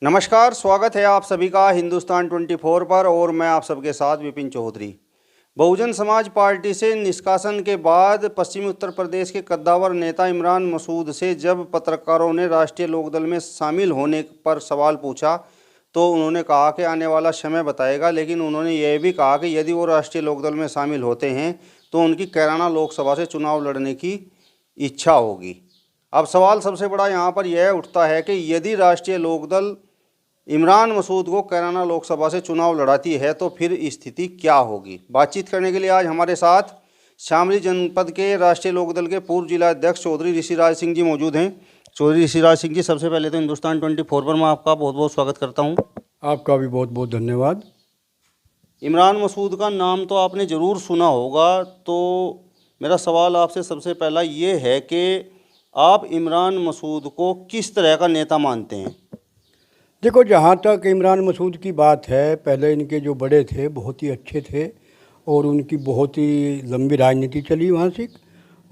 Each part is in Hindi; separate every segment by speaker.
Speaker 1: नमस्कार, स्वागत है आप सभी का हिंदुस्तान 24 पर और मैं आप सबके साथ विपिन चौधरी। बहुजन समाज पार्टी से निष्कासन के बाद पश्चिमी उत्तर प्रदेश के कद्दावर नेता इमरान मसूद से जब पत्रकारों ने राष्ट्रीय लोकदल में शामिल होने पर सवाल पूछा तो उन्होंने कहा कि आने वाला समय बताएगा, लेकिन उन्होंने यह भी कहा कि यदि वो राष्ट्रीय लोकदल में शामिल होते हैं तो उनकी कैराना लोकसभा से चुनाव लड़ने की इच्छा होगी। अब सवाल सबसे बड़ा यहाँ पर यह उठता है कि यदि राष्ट्रीय लोकदल इमरान मसूद को कैराना लोकसभा से चुनाव लड़ाती है तो फिर स्थिति क्या होगी। बातचीत करने के लिए आज हमारे साथ शामली जनपद के राष्ट्रीय लोकदल के पूर्व जिला अध्यक्ष चौधरी ऋषिराज सिंह जी मौजूद हैं। चौधरी ऋषिराज सिंह जी, सबसे पहले तो हिंदुस्तान 24 पर मैं आपका बहुत बहुत स्वागत करता हूं।
Speaker 2: आपका भी बहुत बहुत धन्यवाद।
Speaker 1: इमरान मसूद का नाम तो आपने ज़रूर सुना होगा, तो मेरा सवाल आपसे सबसे पहला ये है कि आप इमरान मसूद को किस तरह का नेता मानते हैं।
Speaker 2: देखो, जहाँ तक इमरान मसूद की बात है, पहले इनके जो बड़े थे बहुत ही अच्छे थे और उनकी बहुत ही लंबी राजनीति चली वहाँ से।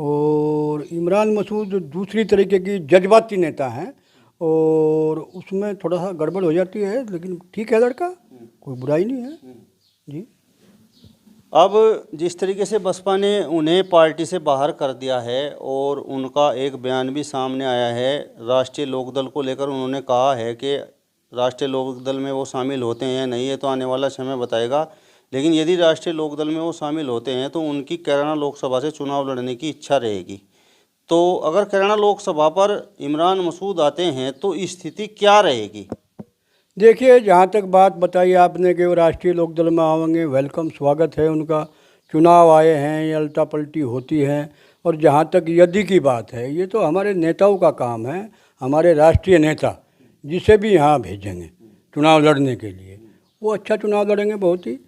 Speaker 2: और इमरान मसूद दूसरी तरीके की जज्बाती नेता हैं और उसमें थोड़ा सा गड़बड़ हो जाती है, लेकिन ठीक है, लड़का कोई बुराई नहीं है जी।
Speaker 1: अब जिस तरीके से बसपा ने उन्हें पार्टी से बाहर कर दिया है और उनका एक बयान भी सामने आया है राष्ट्रीय लोकदल को लेकर, उन्होंने कहा है कि राष्ट्रीय लोकदल में वो शामिल होते हैं या नहीं है तो आने वाला समय बताएगा, लेकिन यदि राष्ट्रीय लोकदल में वो शामिल होते हैं तो उनकी कैराना लोकसभा से चुनाव लड़ने की इच्छा रहेगी। तो अगर कैराना लोकसभा पर इमरान मसूद आते हैं तो स्थिति क्या रहेगी।
Speaker 2: देखिए, जहाँ तक बात बताई आपने कि वो राष्ट्रीय लोकदल में आएंगे, वेलकम, स्वागत है उनका। चुनाव आए हैं, ये अल्टा पलटी होती है। और जहाँ तक यदि की बात है, ये तो हमारे नेताओं का काम है। हमारे राष्ट्रीय नेता जिसे भी यहाँ भेजेंगे चुनाव लड़ने के लिए, वो अच्छा चुनाव लड़ेंगे बहुत ही।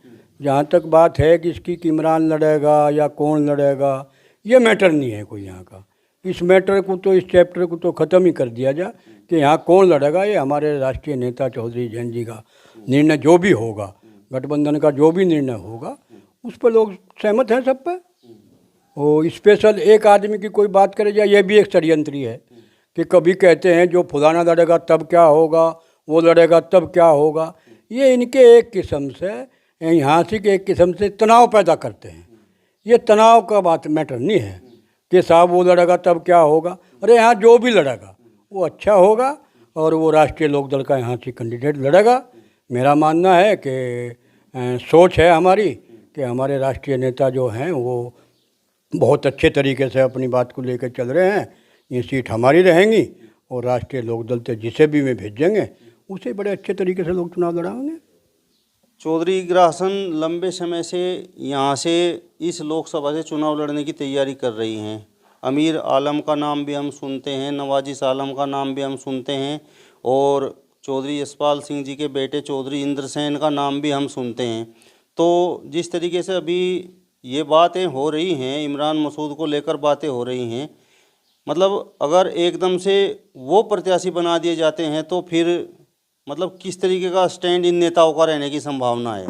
Speaker 2: जहाँ तक बात है कि इसकी कि इमरान लड़ेगा या कौन लड़ेगा, ये मैटर नहीं है कोई यहाँ का। इस मैटर को तो, इस चैप्टर को तो ख़त्म ही कर दिया जाए कि यहाँ कौन लड़ेगा। ये हमारे राष्ट्रीय नेता चौधरी जैन जी का निर्णय जो भी होगा, गठबंधन का जो भी निर्णय होगा, उस पर लोग सहमत हैं सब पे। वो स्पेशल एक आदमी की कोई बात करे जाए, ये भी एक षड्यंत्र ही है कि कभी कहते हैं जो फलाना लड़ेगा तब क्या होगा, वो लड़ेगा तब क्या होगा। ये इनके एक किस्म से, यहाँ से एक किस्म से तनाव पैदा करते हैं। ये तनाव का बात मैटर नहीं है कि साहब वो लड़ेगा तब क्या होगा। अरे यहाँ जो भी लड़ेगा वो अच्छा होगा और वो राष्ट्रीय लोकदल का यहाँ से कैंडिडेट लड़ेगा। मेरा मानना है कि सोच है हमारी कि हमारे राष्ट्रीय नेता जो हैं वो बहुत अच्छे तरीके से अपनी बात को लेकर चल रहे हैं। ये सीट हमारी रहेंगी और राष्ट्रीय लोकदल से जिसे भी में भेजेंगे उसे बड़े अच्छे तरीके से लोग चुनाव लड़ाएंगे।
Speaker 1: चौधरी ग्रासन लंबे समय से यहाँ से इस लोकसभा से चुनाव लड़ने की तैयारी कर रही हैं। अमीर आलम का नाम भी हम सुनते हैं, नवाजिश आलम का नाम भी हम सुनते हैं और चौधरी यशपाल सिंह जी के बेटे चौधरी इंद्रसेन का नाम भी हम सुनते हैं। तो जिस तरीके से अभी ये बातें हो रही हैं, इमरान मसूद को लेकर बातें हो रही हैं, मतलब अगर एकदम से वो प्रत्याशी बना दिए जाते हैं तो फिर मतलब किस तरीके का स्टैंड इन नेताओं का रहने की संभावना है।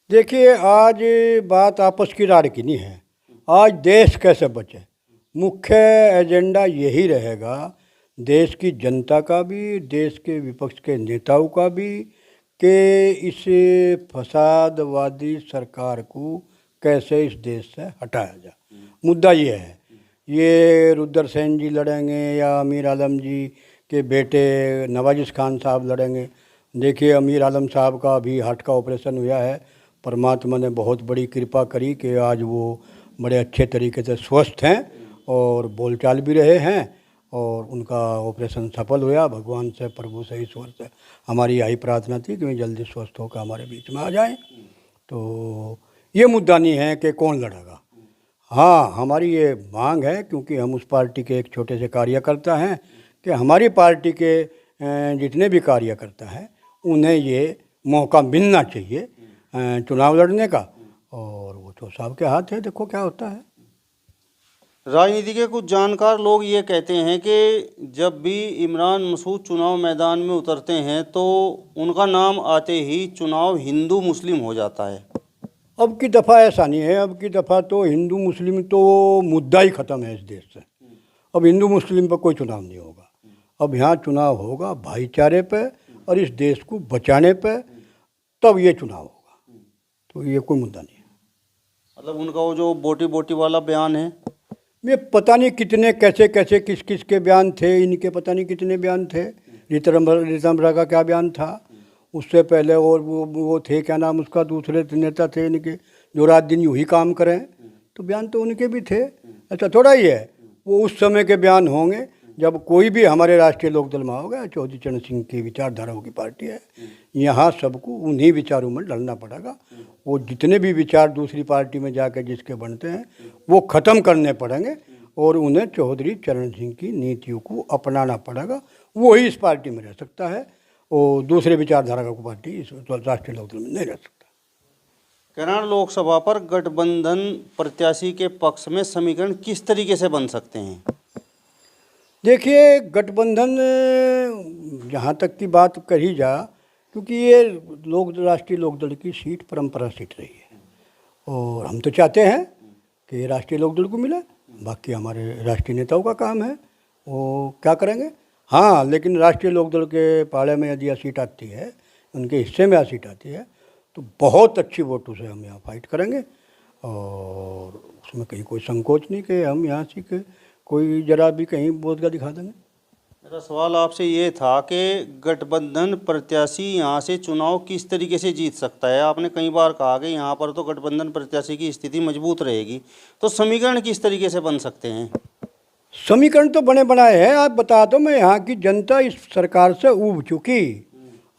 Speaker 2: देखिए, आज बात आपस की रार की नहीं है, आज देश कैसे बचे, मुख्य एजेंडा यही रहेगा। देश की जनता का भी, देश के विपक्ष के नेताओं का भी, कि इस फसादवादी सरकार को कैसे इस देश से हटाया जाए। मुद्दा ये है। ये रुद्र सेन जी लड़ेंगे या अमीर आलम जी के बेटे नवाजिश खान साहब लड़ेंगे। देखिए, अमीर आलम साहब का अभी हार्ट का ऑपरेशन हुआ है। परमात्मा ने बहुत बड़ी कृपा करी कि आज वो बड़े अच्छे तरीके से स्वस्थ हैं और बोलचाल भी रहे हैं और उनका ऑपरेशन सफल हुआ। भगवान से, प्रभु से, ईश्वर से हमारी यही प्रार्थना थी कि वे जल्दी स्वस्थ होकर हमारे बीच में आ जाएं। तो ये मुद्दा नहीं है कि कौन लड़ेगा। हाँ, हमारी ये मांग है, क्योंकि हम उस पार्टी के एक छोटे से कार्यकर्ता हैं, कि हमारी पार्टी के जितने भी कार्यकर्ता हैं उन्हें ये मौका मिलना चाहिए चुनाव लड़ने का। और वो तो साहब के हाथ है, देखो क्या होता है।
Speaker 1: राजनीति के कुछ जानकार लोग ये कहते हैं कि जब भी इमरान मसूद चुनाव मैदान में उतरते हैं तो उनका नाम आते ही चुनाव हिंदू मुस्लिम हो जाता है।
Speaker 2: अब की दफ़ा ऐसा नहीं है। अब की दफ़ा तो हिंदू मुस्लिम तो मुद्दा ही ख़त्म है इस देश से। अब हिंदू मुस्लिम पर कोई चुनाव नहीं होगा। अब यहाँ चुनाव होगा भाईचारे पे और इस देश को बचाने पे तब ये चुनाव होगा। तो ये कोई मुद्दा नहीं है।
Speaker 1: मतलब उनका वो जो बोटी बोटी वाला बयान है,
Speaker 2: ये पता नहीं कितने कैसे कैसे किस किस के बयान थे, इनके पता नहीं कितने बयान थे। रीतम्बरा का क्या बयान था, उससे पहले और वो थे, क्या नाम उसका, दूसरे नेता थे इनके जो रात दिन यूँ ही काम करें, तो बयान तो उनके भी थे। ऐसा थोड़ा ही है, वो उस समय के बयान होंगे जब कोई भी हमारे राष्ट्रीय लोकदल में होगा। चौधरी चरण सिंह की विचारधाराओं की पार्टी है, यहाँ सबको उन्हीं विचारों में ढलना पड़ेगा। वो जितने भी विचार दूसरी पार्टी में जाकर जिसके बनते हैं वो ख़त्म करने पड़ेंगे और उन्हें चौधरी चरण सिंह की नीतियों को अपनाना पड़ेगा। वो ही इस पार्टी में रह सकता है और दूसरे विचारधारा का पार्टी इस राष्ट्रीय लोकदल में नहीं रह सकता।
Speaker 1: कैराना लोकसभा पर गठबंधन प्रत्याशी के पक्ष में समीकरण किस तरीके से बन सकते हैं?
Speaker 2: देखिए, गठबंधन जहाँ तक की बात कही जा, क्योंकि ये राष्ट्रीय लोकदल की सीट परंपरा सीट रही है और हम तो चाहते हैं कि राष्ट्रीय लोकदल को मिले। बाकी हमारे राष्ट्रीय नेताओं का काम है, वो क्या करेंगे। हाँ, लेकिन राष्ट्रीय लोकदल के पाले में यदि सीट आती है, उनके हिस्से में सीट आती है, तो बहुत अच्छी वोटों से हम यहाँ फाइट करेंगे और उसमें कहीं कोई संकोच नहीं कि हम यहाँ से के कोई जरा भी कहीं बोधगा दिखा देंगे।
Speaker 1: मेरा सवाल आपसे ये था कि गठबंधन प्रत्याशी यहाँ से चुनाव किस तरीके से जीत सकता है? आपने कई बार कहा कि यहाँ पर तो गठबंधन प्रत्याशी की स्थिति मजबूत रहेगी, तो समीकरण किस तरीके से बन सकते हैं?
Speaker 2: समीकरण तो बने बनाए हैं। आप बता दो, मैं यहाँ की जनता इस सरकार से ऊब चुकी।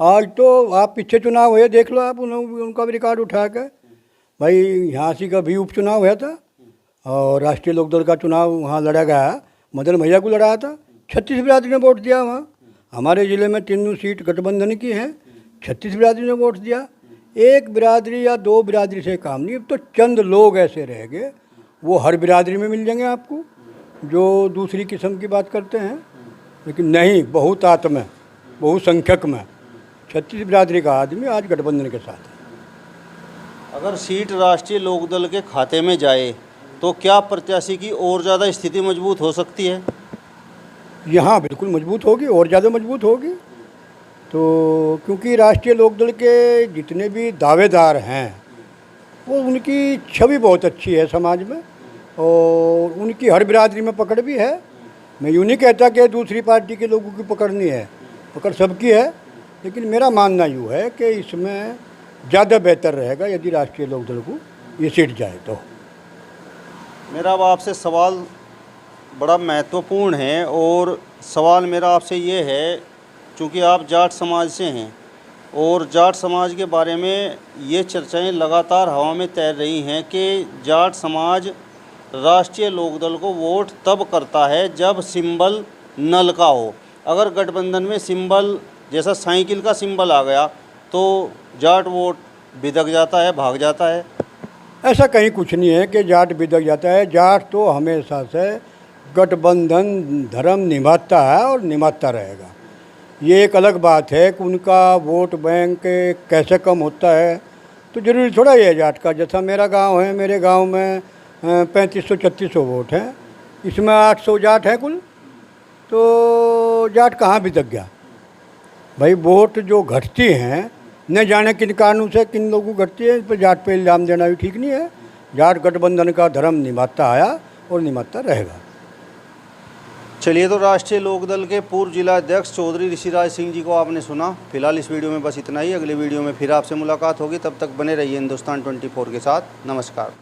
Speaker 2: आज तो आप पीछे चुनाव हुए देख लो, आप उनका भी रिकॉर्ड उठा कर, भाई यहाँ से का भी उपचुनाव हुआ था और राष्ट्रीय लोकदल का चुनाव वहाँ लड़ा गया, मदन भैया को लड़ाया था, 36 बिरादरी ने वोट दिया। वहाँ हमारे ज़िले में 3 सीट गठबंधन की हैं, 36 बिरादरी ने वोट दिया। एक बिरादरी या 2 बिरादरी से काम नहीं, अब तो चंद लोग ऐसे रह गए, वो हर बिरादरी में मिल जाएंगे आपको, जो दूसरी किस्म की बात करते हैं। लेकिन नहीं, बहुतात में, बहुसंख्यक में 36 बिरादरी का आदमी आज गठबंधन के साथ है।
Speaker 1: अगर सीट राष्ट्रीय लोकदल के खाते में जाए तो क्या प्रत्याशी की और ज़्यादा स्थिति मजबूत हो सकती है?
Speaker 2: यहाँ बिल्कुल मजबूत होगी, और ज़्यादा मजबूत होगी। तो क्योंकि राष्ट्रीय लोकदल के जितने भी दावेदार हैं वो, उनकी छवि बहुत अच्छी है समाज में और उनकी हर बिरादरी में पकड़ भी है। मैं यूँ नहीं कहता कि दूसरी पार्टी के लोगों की पकड़ नहीं है, पकड़ सबकी है, लेकिन मेरा मानना यूँ है कि इसमें ज़्यादा बेहतर रहेगा यदि राष्ट्रीय लोकदल को ये सीट जाए तो।
Speaker 1: मेरा अब आपसे सवाल बड़ा महत्वपूर्ण है और सवाल मेरा आपसे ये है, चूँकि आप जाट समाज से हैं और जाट समाज के बारे में ये चर्चाएं लगातार हवा में तैर रही हैं कि जाट समाज राष्ट्रीय लोकदल को वोट तब करता है जब सिंबल नल का हो। अगर गठबंधन में सिंबल जैसा साइकिल का सिंबल आ गया तो जाट वोट बिदक जाता है, भाग जाता है।
Speaker 2: ऐसा कहीं कुछ नहीं है कि जाट बिदक जाता है। जाट तो हमेशा से गठबंधन धर्म निभाता है और निभाता रहेगा। ये एक अलग बात है कि उनका वोट बैंक कैसे कम होता है, तो ज़रूरी थोड़ा ही है जाट का। जैसा मेरा गांव है, मेरे गांव में 3500-3600 वोट हैं, इसमें 800 जाट हैं कुल, तो जाट कहाँ बिदक गया भाई। वोट जो घटती हैं, न जाने किन कारणों से किन लोगों को घटती है, इस पर जाट पे इल्ज़ाम देना भी ठीक नहीं है। जाट गठबंधन का धर्म निभाता आया और निभाता रहेगा।
Speaker 1: चलिए, तो राष्ट्रीय लोकदल के पूर्व जिला अध्यक्ष चौधरी ऋषिराज सिंह जी को आपने सुना। फिलहाल इस वीडियो में बस इतना ही। अगले वीडियो में फिर आपसे मुलाकात होगी, तब तक बने रहिए हिंदुस्तान 24 के साथ। नमस्कार।